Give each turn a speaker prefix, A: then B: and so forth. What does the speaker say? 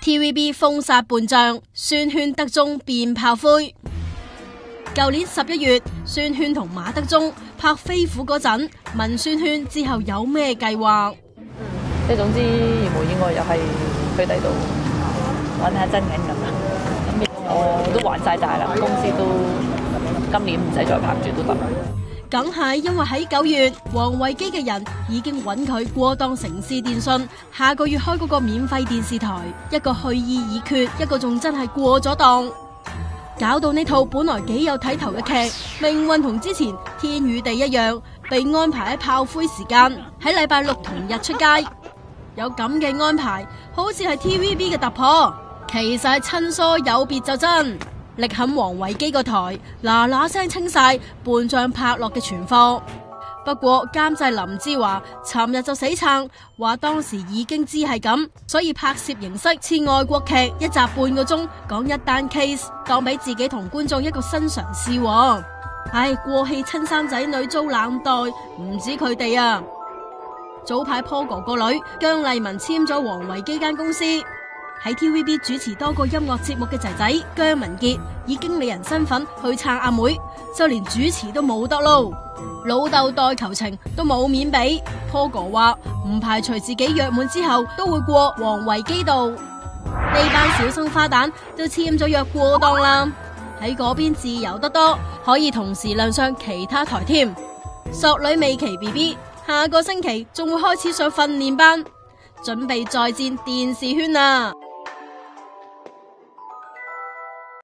A: TVB 封殺叛將，孫軒德宗變炮灰。舊年11月，孫軒同馬德鐘拍飛虎嗰陣，問孫軒之後有咩計劃。
B: 即係總之，如無意外又係去第度揾下真人咁啦。我都還晒債啦，公司都今年唔使再拍住都得。
A: 梗係因為喺9月，王維基嘅人已經揾佢過檔城市電訊，下個月開嗰個免費電視台，一個去意已決，一個仲真係過咗檔，搞到呢套本來幾有睇頭嘅劇，命運同之前天與地一樣，被安排喺炮灰時間，喺禮拜6同日出街。有咁嘅安排，好似係 TVB 嘅突破，其實係親疏有別就真。力肯王維基個台嗱嗱聲清晒叛將拍落嘅存貨。不過監製林之華尋日就死撐，話當時已經知係咁，所以拍攝形式似外國劇，1集半個鐘講一單 case， 當俾自己同觀眾一個新嘗試。唉，過氣親生仔女遭冷待，唔止佢哋啊。早排 Paul 哥個女姜麗文簽咗王維基間公司，喺 TVB 主持多個音樂節目嘅仔仔姜文傑以經理人身份去撐阿妹，就連主持都冇得撈，老豆代求情都冇面俾。Paul 哥話唔排除自己約滿之後都會過王維基度。呢班小生花旦都簽咗約過檔啦，喺嗰邊自由得多，可以同時亮相其他台添。索女美琪 BB 下個星期仲會開始上訓練班，準備再戰電視圈啊！